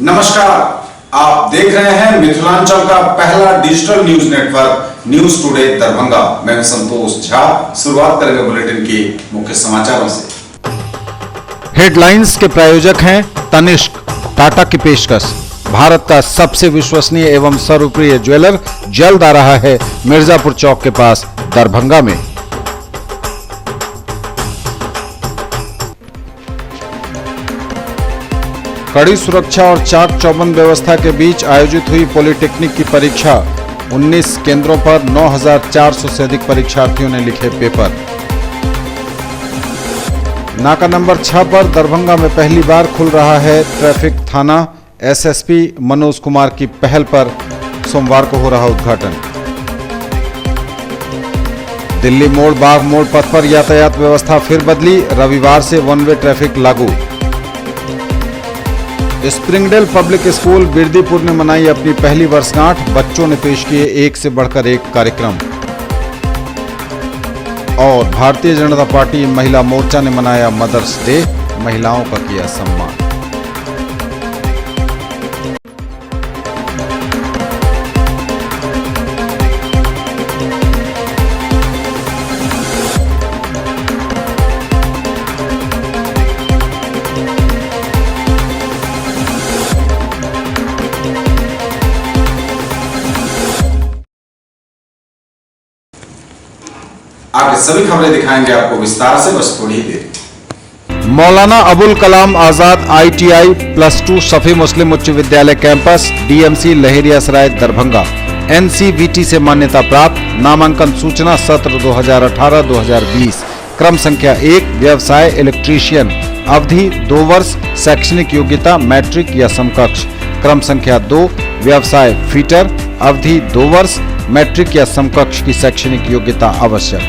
नमस्कार, आप देख रहे हैं मिथिलांचल का पहला digital news network news today Darbhanga. मैं संतोष झा। शुरुआत करेंगे बुलेटिन की मुख्य समाचारों से। हेडलाइंस के प्रायोजक हैं तनिष्क, टाटा की पेशकश। भारत का सबसे विश्वसनीय एवं सर्वप्रिय ज्वेलर जल्द आ रहा है मिर्जापुर चौक के पास दरभंगा में। कड़ी सुरक्षा और चाक चौबंद व्यवस्था के बीच आयोजित हुई पॉलिटेक्निक की परीक्षा। 19 केंद्रों पर 9,400 से अधिक परीक्षार्थियों ने लिखे पेपर। नाका नंबर 6 पर दरभंगा में पहली बार खुल रहा है ट्रैफिक थाना। एसएसपी मनोज कुमार की पहल पर सोमवार को हो रहा उद्घाटन। दिल्ली मोड़ बाग मोड़ पथ पर यातायात व्यवस्था फिर बदली। रविवार से वन वे ट्रैफिक लागू। स्प्रिंगडेल पब्लिक स्कूल बिरदीपुर ने मनाई अपनी पहली वर्षगांठ। बच्चों ने पेश किए एक से बढ़कर एक कार्यक्रम। और भारतीय जनता पार्टी महिला मोर्चा ने मनाया मदर्स डे। महिलाओं का किया सम्मान। आगे सभी खबरें दिखाएंगे आपको विस्तार से, बस थोड़ी ही देर। मौलाना अबुल कलाम आजाद ITI +2 सफी मुस्लिम उच्च विद्यालय campus DMC Laheriasarai Darbhanga NCVT से मान्यता प्राप्त। नामांकन सूचना सत्र 2018-2020। क्रम संख्या 1 व्यवसाय इलेक्ट्रीशियन। अवधि 2 वर्ष। शैक्षणिक योग्यता मैट्रिक या समकक्ष। क्रम संख्या 2 व्यवसाय फीटर। अवधि 2 वर्ष। मैट्रिक या समकक्ष की शैक्षणिक योग्यता आवश्यक।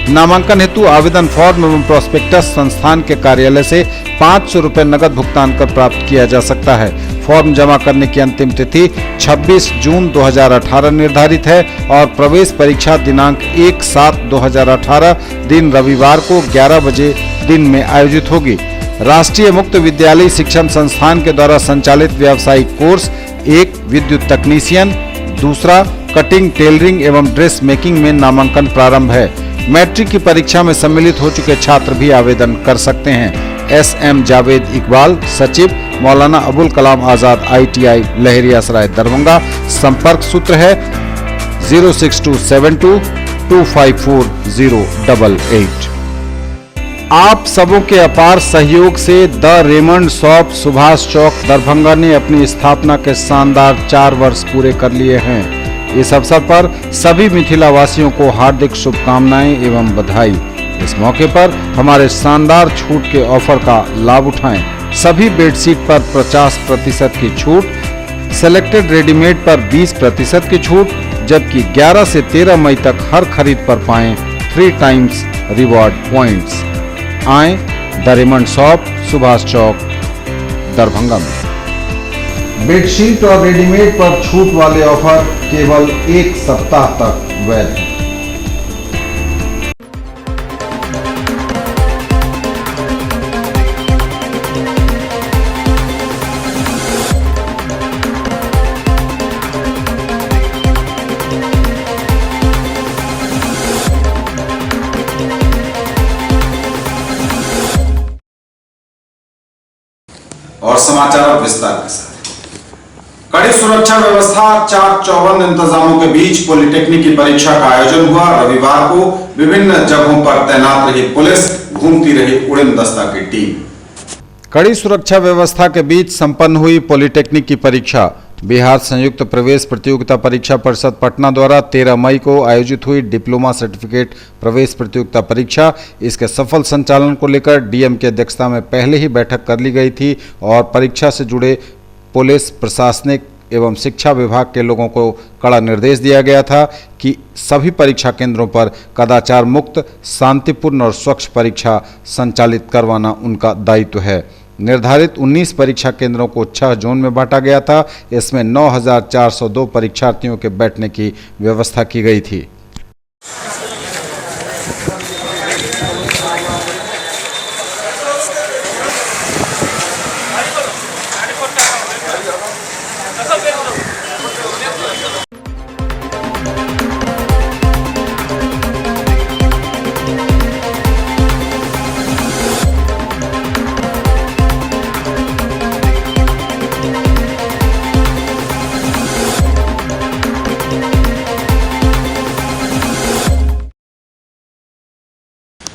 नामांकन हेतु आवेदन फॉर्म एवं प्रोस्पेक्टस संस्थान के कार्यालय से 500 रुपए नगद भुगतान कर प्राप्त किया जा सकता है। फॉर्म जमा करने की अंतिम तिथि 26 जून 2018 निर्धारित है और प्रवेश परीक्षा दिनांक 1/7/2018 दिन रविवार को 11 बजे दिन में आयोजित होगी। राष्ट्रीय मुक्त विद्यालय शिक्षण संस्थान के द्वारा संचालित व्यावसायिक कोर्स 1 विद्युत तकनीशियन, दूसरा कटिंग टेलरिंग एवं ड्रेस मेकिंग में नामांकन प्रारंभ है। मैट्रिक की परीक्षा में सम्मिलित हो चुके छात्र भी आवेदन कर सकते हैं। SM जावेद इकबाल, सचिव, मौलाना अबुल कलाम आजाद ITI लहेरियासराय दरभंगा। संपर्क सूत्र है 06272 254 आप सबों के अपार सहयोग से the Raymond shop Subhash Chowk Darbhanga ने अपनी स्थापना के शानदार 4 वर्ष पूरे कर लिए हैं। इस अवसर पर सभी मिथिला वासियों को हार्दिक शुभकामनाएं एवं बधाई। इस मौके पर हमारे शानदार छूट के ऑफर का लाभ उठाएं। सभी बेडशीट पर 50% की छूट, सेलेक्टेड रेडीमेड पर 20% की छूट, जबकि 11 से 13 मई तक हर खरीद पर पाएं 3 टाइम्स रिवॉर्ड पॉइंट्स। आएं the Raymond shop Subhash Chowk Darbhanga में। बेडशीट और रेडीमेड पर छूट वाले ऑफर केवल 1 सप्ताह तक वैध हैं। और समाचार विस्तार के साथ। कड़ी सुरक्षा व्यवस्था, चाक चौबंद इंतजामों के बीच पॉलिटेक्निक की परीक्षा का आयोजन हुआ। रविवार को विभिन्न जगहों पर तैनात रही पुलिस, घूमती रही उड़न दस्ता की टीम। कड़ी सुरक्षा व्यवस्था के बीच संपन्न हुई पॉलिटेक्निक की परीक्षा। बिहार संयुक्त प्रवेश प्रतियोगिता परीक्षा परिषद पटना द्वारा 13 मई को आयोजित हुई डिप्लोमा सर्टिफिकेट प्रवेश प्रतियोगिता परीक्षा। इसके सफल संचालन को लेकर DM की अध्यक्षता में पहले ही बैठक कर ली गई थी और परीक्षा से जुड़े पुलिस, प्रशासनिक एवं शिक्षा विभाग के लोगों को कड़ा निर्देश दिया गया था कि सभी परीक्षा केंद्रों पर कदाचार मुक्त, शांतिपूर्ण और स्वच्छ परीक्षा संचालित करवाना उनका दायित्व है। निर्धारित 19 परीक्षा केंद्रों को 6 जोन में बांटा गया था। इसमें 9,402 परीक्षार्थियों के बैठने की व्यवस्था की गई थी।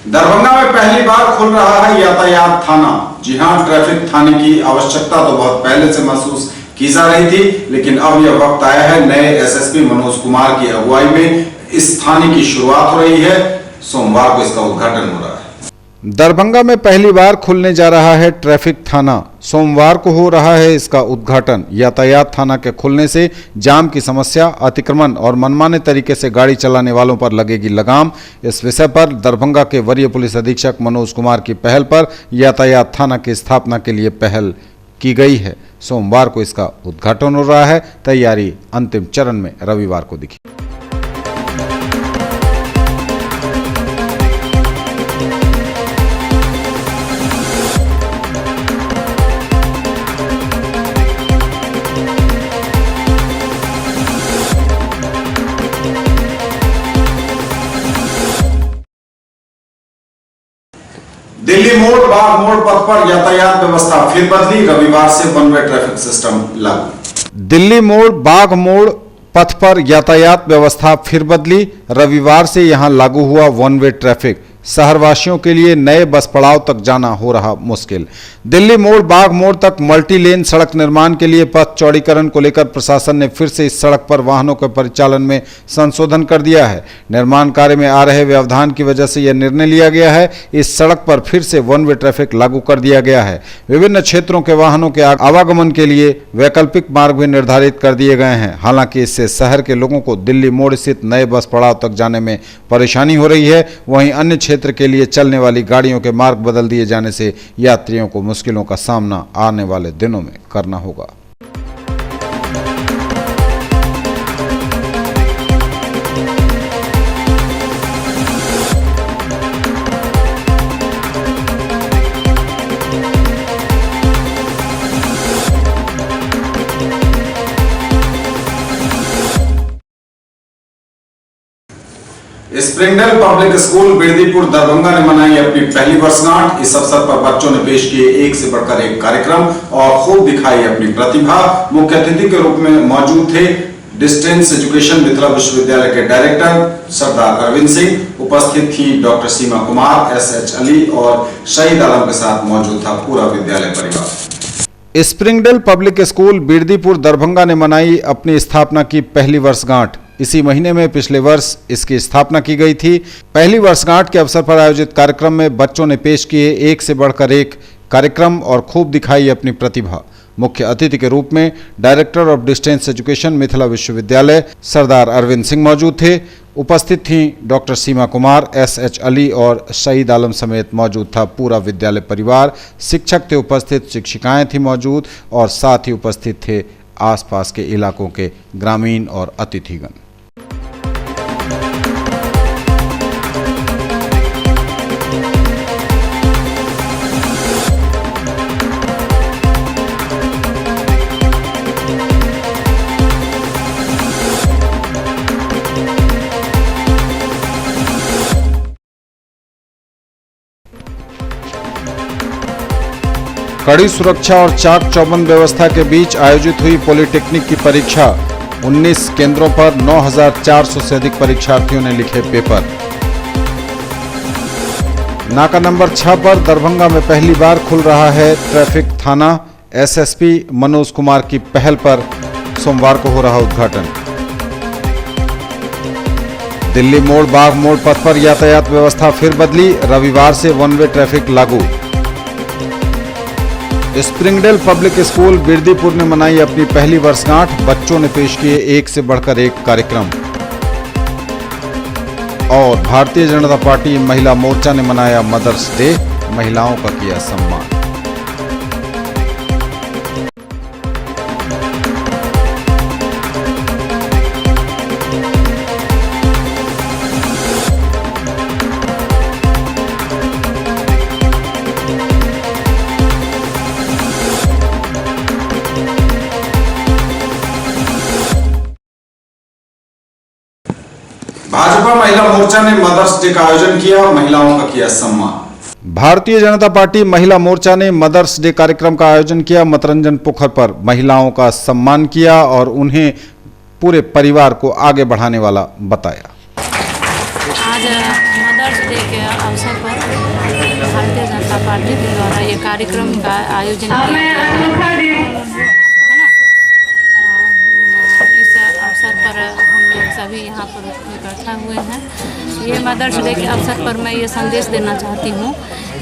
दरभंगा में पहली बार खुल रहा है यातायात थाना। जी हां, ट्रैफिक थाने की आवश्यकता तो बहुत पहले से महसूस की जा रही थी, लेकिन अब यह वक्त आया है नए एसएसपी मनोज कुमार की अगुवाई में इस थाने की शुरुआत हो रही है। सोमवार को इसका उद्घाटन हो रहा है। दरभंगा में पहली बार खुलने जा रहा है ट्रैफिक थाना। सोमवार को हो रहा है इसका उद्घाटन। यातायात थाना के खुलने से जाम की समस्या, अतिक्रमण और मनमाने तरीके से गाड़ी चलाने वालों पर लगेगी लगाम। इस विषय पर दरभंगा के वरीय पुलिस अधीक्षक मनोज कुमार की पहल पर यातायात थाना की स्थापना के लिए पहल की गई है। सोमवार को इसका उद्घाटन हो रहा है। तैयारी अंतिम चरण में रविवार को दिखी। दिल्ली मोड़ बाग मोड़ पथ पर यातायात व्यवस्था फिर बदली। रविवार से वन वे ट्रैफिक सिस्टम लागू। दिल्ली मोड़ बाग मोड़ पथ पर यातायात व्यवस्था फिर बदली। रविवार से यहां लागू हुआ वन वे ट्रैफिक। शहरवासियों के लिए नए बस पड़ाव तक जाना हो रहा मुश्किल। दिल्ली मोड़ बाग मोड़ तक मल्टी लेन सड़क निर्माण के लिए पथ चौड़ीकरण को लेकर प्रशासन ने फिर से इस सड़क पर वाहनों के परिचालन में संशोधन कर दिया है। निर्माण कार्य में आ रहे व्यवधान की वजह से यह निर्णय लिया गया है। इस सड़क पर फिर से वन वे ट्रैफिक लागू कर दिया गया है। विभिन्न क्षेत्रों के वाहनों के आवागमन के लिए वैकल्पिक मार्ग भी निर्धारित कर दिए गए हैं। हालांकि इससे शहर के लोगों को दिल्ली मोड़ स्थित नए बस पड़ाव तक जाने में परेशानी हो रही है। वहीं अन्य क्षेत्र के लिए चलने वाली गाड़ियों के मार्ग बदल दिए जाने से यात्रियों को मुश्किलों का सामना आने वाले दिनों में करना होगा। स्प्रिंगडेल पब्लिक स्कूल बिरदीपुर दरभंगा ने मनाई अपनी पहली वर्षगांठ। इस अवसर पर बच्चों ने पेश किए एक से बढ़कर एक कार्यक्रम और खूब दिखाई अपनी प्रतिभा। मुख्य अतिथि के रूप में मौजूद थे डिस्टेंस एजुकेशन मिथिला विश्वविद्यालय के डायरेक्टर सरदार अरविंद सिंह। उपस्थित थी डॉक्टर सीमा कुमार, एसएच अली और शहीद आलम के साथ मौजूद था पूरा विद्यालय परिवार। स्प्रिंगडेल पब्लिक स्कूल बिरदीपुर दरभंगा ने मनाई अपनी स्थापना की पहली वर्षगांठ। इसी महीने में पिछले वर्ष इसकी स्थापना की गई थी। पहली वर्षगांठ के अवसर पर आयोजित कार्यक्रम में बच्चों ने पेश किए एक से बढ़कर एक कार्यक्रम और खूब दिखाई अपनी प्रतिभा। मुख्य अतिथि के रूप में director of distance education Mithila विश्वविद्यालय सरदार अरविंद सिंह मौजूद थे। उपस्थित थीं डॉक्टर सीमा कुमार, एसएच अली और शहीद आलम समेत मौजूद था पूरा विद्यालय परिवार। शिक्षक थे उपस्थित, शिक्षिकाएं थी मौजूद और साथ ही उपस्थित थे आसपास के इलाकों के ग्रामीण और अतिथिगण। कड़ी सुरक्षा और चाक चौबंद व्यवस्था के बीच आयोजित हुई पॉलिटेक्निक की परीक्षा। 19 केंद्रों पर 9,400 से अधिक परीक्षार्थियों ने लिखे पेपर। नाका नंबर 6 पर दरभंगा में पहली बार खुल रहा है ट्रैफिक थाना। एसएसपी मनोज कुमार की पहल पर सोमवार को हो रहा उद्घाटन। दिल्ली मोड़ बाग मोड़ पथ पर यातायात व्यवस्था फिर बदली। रविवार से वन वे ट्रैफिक लागू। स्प्रिंगडेल पब्लिक स्कूल बिरदीपुर ने मनाई अपनी पहली वर्षगांठ। बच्चों ने पेश किए एक से बढ़कर एक कार्यक्रम। और भारतीय जनता पार्टी महिला मोर्चा ने मनाया मदर्स डे। महिलाओं का किया सम्मान। भाजपा महिला मोर्चा ने मदर्स डे का आयोजन किया, महिलाओं का किया सम्मान। भारतीय जनता पार्टी महिला मोर्चा ने मदर्स डे कार्यक्रम का आयोजन किया। मतरंजन पोखर पर महिलाओं का सम्मान किया और उन्हें पूरे परिवार को आगे बढ़ाने वाला बताया। आज मदर्स डे के अवसर पर पार्टी के द्वारा ये कार्यक्रम का आयोजन किया गया है ना। इस अवसर पर हम लोग सभी यहाँ पर इकट्ठा हुए हैं। ये मदर्स डे के अवसर पर मैं ये संदेश देना चाहती हूँ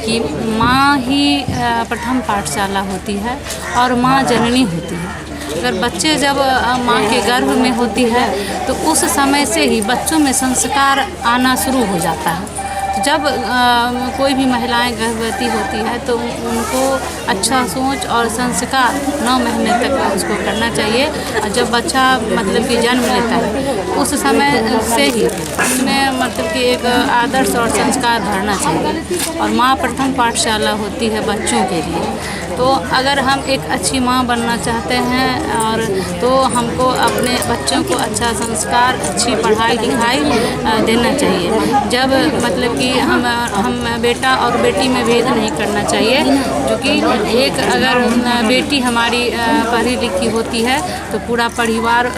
कि माँ ही प्रथम पाठशाला होती है और माँ जननी होती है। अगर बच्चे जब माँ के गर्भ में होती है तो उस समय से ही बच्चों में संस्कार आना शुरू हो जाता है। जब कोई भी महिलाएं गर्भवती होती है तो उनको अच्छा सोच और संस्कार 9 महीने तक उसको करना चाहिए। और जब बच्चा मतलब कि जन्म लेता है उस समय से ही उसमें मतलब कि एक आदर्श और संस्कार भरना चाहिए। और माँ प्रथम पाठशाला होती है बच्चों के लिए। तो अगर हम एक अच्छी माँ बनना चाहते हैं और तो हमको अपने बच्चों को अच्छा संस्कार, अच्छी पढ़ाई लिखाई देना चाहिए। जब मतलब कि हम बेटा और बेटी में भेद नहीं करना चाहिए, क्योंकि एक अगर बेटी हमारी पढ़ी लिखी होती है तो पूरा परिवार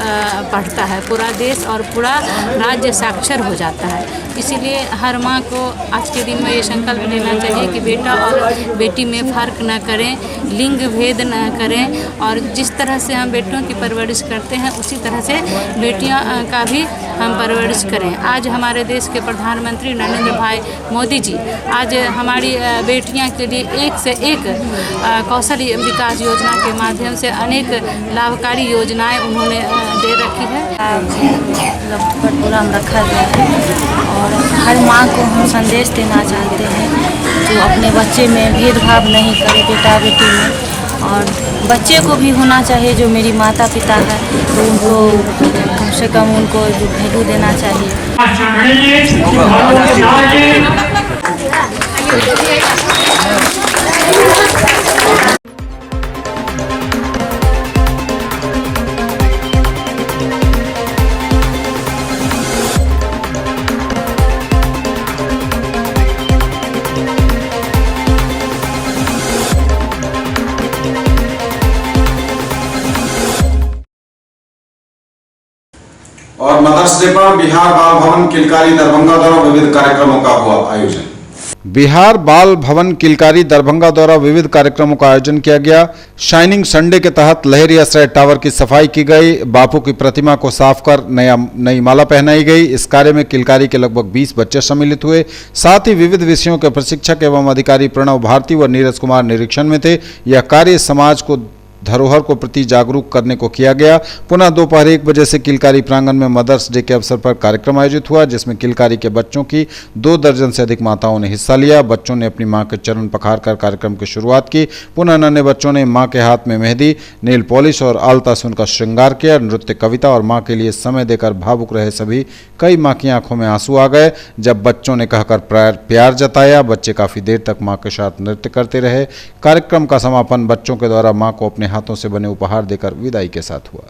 पढ़ता है, पूरा देश और पूरा राज्य साक्षर हो जाता है। इसीलिए हर माँ को आज के दिन में ये संकल्प लेना चाहिए कि बेटा और बेटी में फ़र्क न करें, लिंग भेद न करें और जिस तरह से हम बेटियों की परवरिश करते हैं उसी तरह से बेटियां का भी हम परवरिश करें। आज हमारे देश के प्रधानमंत्री नरेंद्र भाई मोदी जी आज हमारी बेटियां के लिए एक से एक कौशल विकास योजना के माध्यम से अनेक लाभकारी योजनाएं उन्होंने दे रखी है। प्रोग्राम रखा गया है और हर माँ को हम संदेश देना चाहते हैं जो अपने बच्चे में भेदभाव नहीं करे बेटा बेटी में। और बच्चे को भी होना चाहिए जो मेरी माता पिता है तो उनको कम से कम उनको वैल्यू देना चाहिए। और मदर्स डे पर बिहार बाल भवन किलकारी दरभंगा द्वारा विविध कार्यक्रमों का हुआ आयोजन। बिहार बाल भवन किलकारी दरभंगा द्वारा विविध कार्यक्रमों का आयोजन किया गया। शाइनिंग संडे के तहत लहरी आश्रय टावर की सफाई की गई। बापू की प्रतिमा को साफ कर नई माला पहनाई गई। इस कार्य में किलकारी के लगभग 20 बच्चे सम्मिलित हुए। साथ ही विविध विषयों के प्रशिक्षक एवं अधिकारी प्रणव भारती व नीरज कुमार निरीक्षण में थे। यह कार्य समाज को धरोहर को प्रति जागरूक करने को किया गया। पुनः दोपहर 1 बजे से किलकारी प्रांगण में मदर्स डे के अवसर पर कार्यक्रम आयोजित हुआ, जिसमें किलकारी के बच्चों की 2 दर्जन से अधिक माताओं ने हिस्सा लिया। बच्चों ने अपनी मां के चरण पखारकर कार्यक्रम की शुरुआत की। पुनः नन्हे बच्चों ने मां के हाथ में मेहंदी, नेल पॉलिश और आलता से उनका श्रृंगार किया। नृत्य, कविता और मां के लिए समय देकर भावुक रहे सभी। कई मां की आंखों में आंसू आ गए जब बच्चों ने कहकर प्यार जताया। बच्चे काफी देर तक मां के साथ नृत्य करते रहे। कार्यक्रम का समापन बच्चों के द्वारा मां को अपने हाथों से बने उपहार देकर विदाई के साथ हुआ।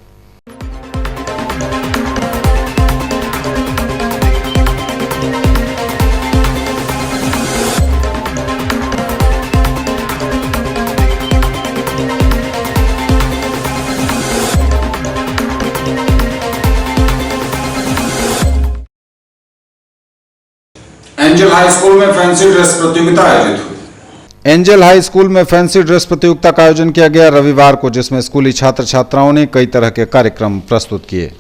एंजल हाई स्कूल में फैंसी ड्रेस प्रतियोगिता आयोजित हुई। एंजल हाई स्कूल में फैंसी ड्रेस प्रतियोगिता का आयोजन किया गया रविवार को, जिसमें स्कूली छात्र छात्राओं ने कई तरह के कार्यक्रम प्रस्तुत किए।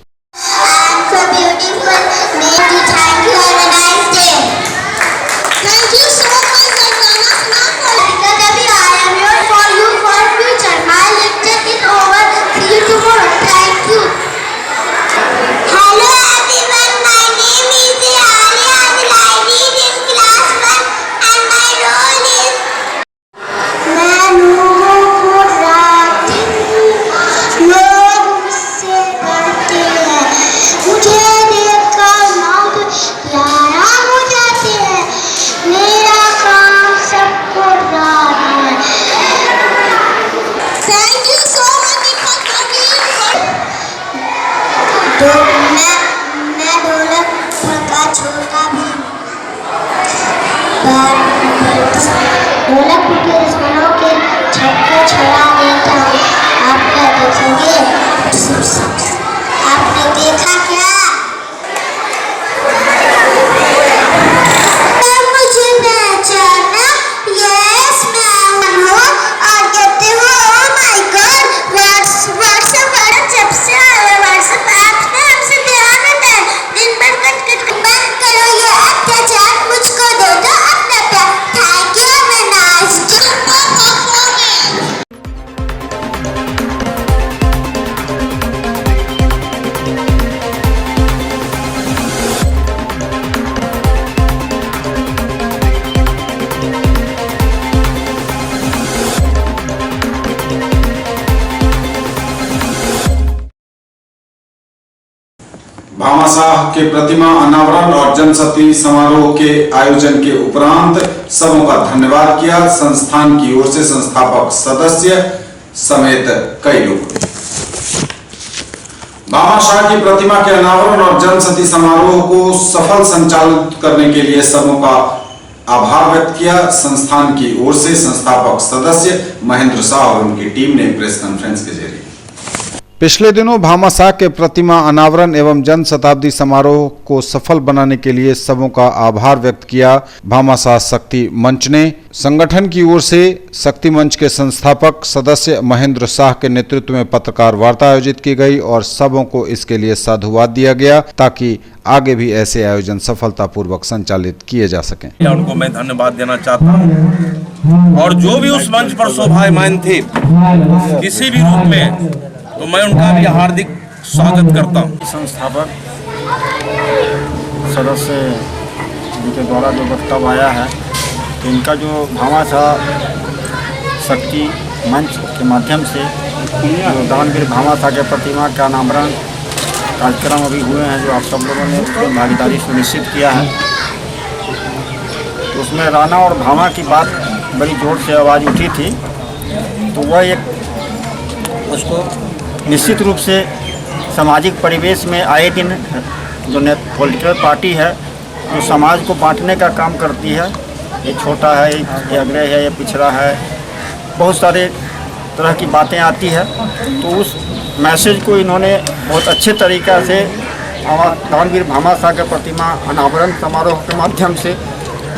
ढोलक के दुश्मनों के छत को छुड़ा देता हूँ। आप क्या देखेंगे? आपने देखा क्या? मुझे पहचाना? यस भामाशाह के प्रतिमा अनावरण और जनशक्ति समारोह के आयोजन के उपरांत सबों का धन्यवाद किया। संस्थान की ओर से संस्थापक सदस्य समेत कई लोग। भामाशाह की प्रतिमा के अनावरण और जनशक्ति समारोह को सफल संचालित करने के लिए सबों का आभार व्यक्त किया। संस्थान की ओर से संस्थापक सदस्य महेंद्र शाह और उनकी टीम ने प्रेस कॉन्फ्रेंस के जरिए पिछले दिनों भामाशाह के प्रतिमा अनावरण एवं जन शताब्दी समारोह को सफल बनाने के लिए सबों का आभार व्यक्त किया। भामाशाह शक्ति मंच ने संगठन की ओर से शक्ति मंच के संस्थापक सदस्य महेंद्र शाह के नेतृत्व में पत्रकार वार्ता आयोजित की गई और सबों को इसके लिए साधुवाद दिया गया ताकि आगे भी ऐसे आयोजन सफलतापूर्वक संचालित किए जा सकें। उनको मैं धन्यवाद देना चाहता हूँ और जो भी उस मंच पर शोभायमान थे किसी भी रूप में, तो मैं उनका भी हार्दिक स्वागत करता हूँ। संस्थापक सदस्य जिनके द्वारा जो वक्तव्य आया है, तो इनका जो भामाशाह शक्ति मंच के माध्यम से जो दानवीर भामाशाह के प्रतिमा का अनावरण कार्यक्रम अभी हुए हैं, जो आप सब लोगों ने उसमें भागीदारी सुनिश्चित किया है, तो उसमें राणा और भामा की बात बड़ी जोर से आवाज़ उठी थी। तो वह एक उसको निश्चित रूप से सामाजिक परिवेश में आए दिन जो पॉलिटिकल पार्टी है जो समाज को बांटने का काम करती है, ये छोटा है, ये अग्रय है, ये पिछड़ा है, बहुत सारे तरह की बातें आती है। तो उस मैसेज को इन्होंने बहुत अच्छे तरीक़ा से दानवीर भामाशाह के प्रतिमा अनावरण समारोह के माध्यम से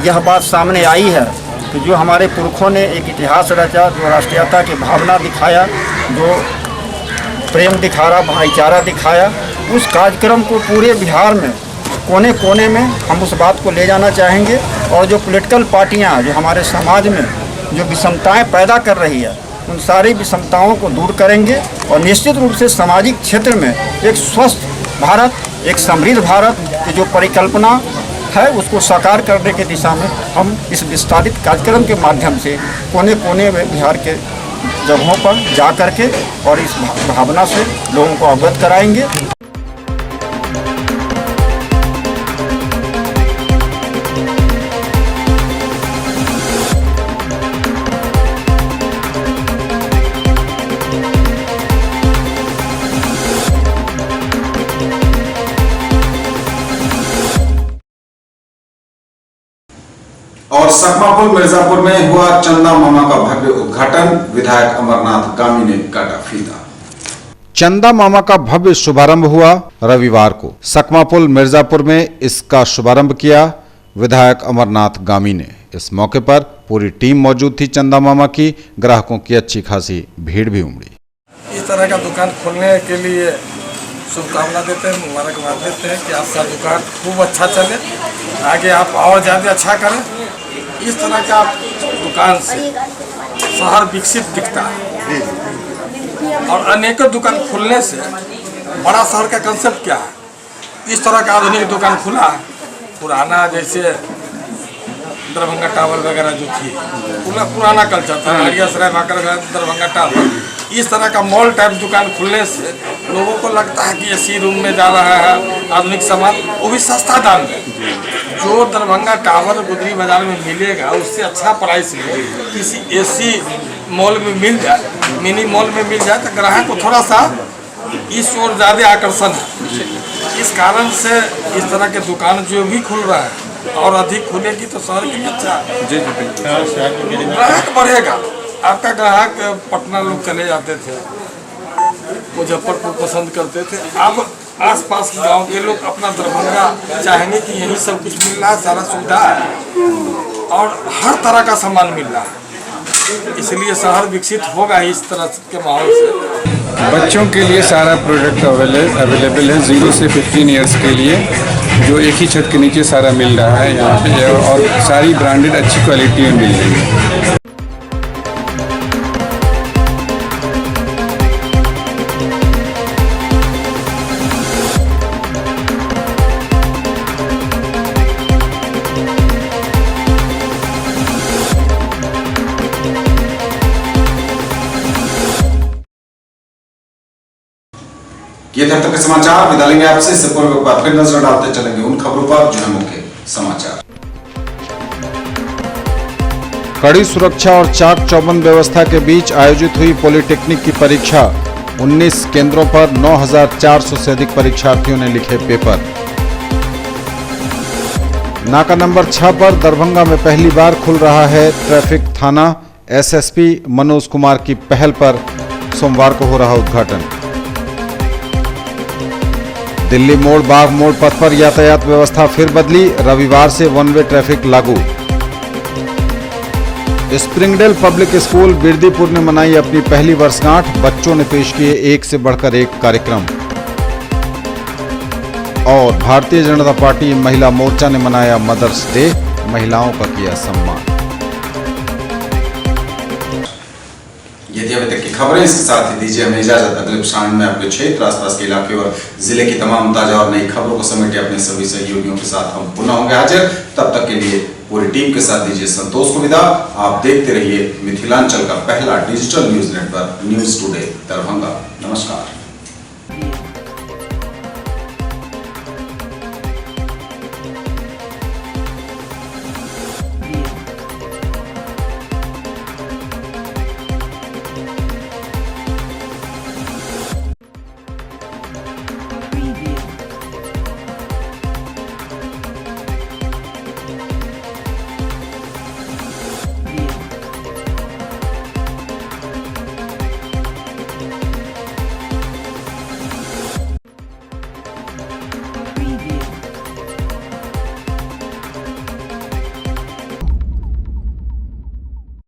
यह बात सामने आई है कि जो हमारे पुरखों ने एक इतिहास रचा, जो राष्ट्रीयता की भावना दिखाया, जो प्रेम दिखाया, भाईचारा दिखाया, उस कार्यक्रम को पूरे बिहार में कोने कोने में हम उस बात को ले जाना चाहेंगे। और जो पॉलिटिकल पार्टियां जो हमारे समाज में जो विषमताएं पैदा कर रही है, उन सारी विषमताओं को दूर करेंगे और निश्चित रूप से सामाजिक क्षेत्र में एक स्वस्थ भारत, एक समृद्ध भारत की जो परिकल्पना है उसको साकार करने की दिशा में हम इस विस्तारित कार्यक्रम के माध्यम से कोने कोने में बिहार के जगहों पर जा करके और इस भावना से लोगों को अवगत कराएंगे। और सकमापुल मिर्जापुर में हुआ चंदा मामा का भव्य उद्घाटन, विधायक अमरनाथ गामी ने काटा फीता। चंदा मामा का भव्य शुभारंभ हुआ रविवार को। सकमापुल मिर्जापुर में इसका शुभारंभ किया विधायक अमरनाथ गामी ने। इस मौके पर पूरी टीम मौजूद थी। चंदा मामा की ग्राहकों की अच्छी खासी भीड़ भी उमड़ी। इस तरह का दुकान खोलने के लिए शुभकामना देते हैं, मुबारकबाद देते हैं कि आपका दुकान खूब अच्छा चले, आगे आप और ज़्यादा अच्छा करें। इस तरह का दुकान से शहर विकसित दिखता है और अनेकों दुकान खुलने से बड़ा शहर का कंसेप्ट क्या है, इस तरह का आधुनिक दुकान खुला है। पुराना जैसे दरभंगा टावर वगैरह जो थी, पुराना कल्चर था, हरियासराय दरभंगा टावर, इस तरह का मॉल टाइप दुकान खुलने से लोगों को लगता है कि एसी रूम में जा रहा है, आधुनिक सामान, वो भी सस्ता दाम में। जो दरभंगा टावर गुदरी बाजार में मिलेगा उससे अच्छा प्राइस में किसी एसी मॉल में मिल जाए, मिनी मॉल में मिल जाए, तो ग्राहक को थोड़ा सा इस ओर ज़्यादा आकर्षण है। इस कारण से इस तरह के दुकान जो भी खुल रहा है और अधिक खुलेगी तो शहर के अच्छा ग्राहक बढ़ेगा। आपका ग्राहक पटना लोग चले जाते थे, मुजफ्फरपुर पसंद करते थे, अब आसपास गांव के लोग अपना दरभंगा चाहेंगे कि यही सब कुछ मिल रहा है, सारा सुविधा है और हर तरह का सामान मिल रहा है, इसलिए शहर विकसित होगा इस तरह के माहौल से। बच्चों के लिए सारा प्रोडक्ट अवेलेबल है 0 से 15 ईयर्स के लिए, जो एक ही छत के नीचे सारा मिल रहा है यहाँ पे, और सारी ब्रांडेड अच्छी क्वालिटी में मिल रही है। ये थे अब तक के समाचार। विदा लेंगे आपसे, इससे पूर्व एक बार फिर नजर डालते चलेंगे उन खबरों पर जो है मुख्य समाचार। कड़ी सुरक्षा और चाक चौबंद व्यवस्था के बीच आयोजित हुई पॉलिटेक्निक की परीक्षा। 19 केंद्रों पर 9,400 से अधिक परीक्षार्थियों ने लिखे पेपर। नाका नंबर 6 पर दरभंगा में पहली बार खुल रहा है ट्रैफिक थाना। एसएसपी मनोज कुमार की पहल पर सोमवार को हो रहा उद्घाटन। दिल्ली मोड़ बाग मोड़ पथ पर यातायात व्यवस्था फिर बदली, रविवार से वन वे ट्रैफिक लागू। स्प्रिंगडेल पब्लिक स्कूल बिरदीपुर ने मनाई अपनी पहली वर्षगांठ। बच्चों ने पेश किए एक से बढ़कर एक कार्यक्रम। और भारतीय जनता पार्टी महिला मोर्चा ने मनाया मदर्स डे, महिलाओं का किया सम्मान। ये थी अभी तक की खबरें। इसके साथ ही दीजिए हमें इजाजत। अगले प्रसारण में आपके क्षेत्र, आसपास के इलाके और जिले की तमाम ताजा और नई खबरों को समेटे अपने सभी सहयोगियों के साथ हम पुनः होंगे हाजिर। तब तक के लिए पूरी टीम के साथ दीजिए संतोष को विदा। आप देखते रहिए मिथिलांचल का पहला digital news network news today Darbhanga. नमस्कार।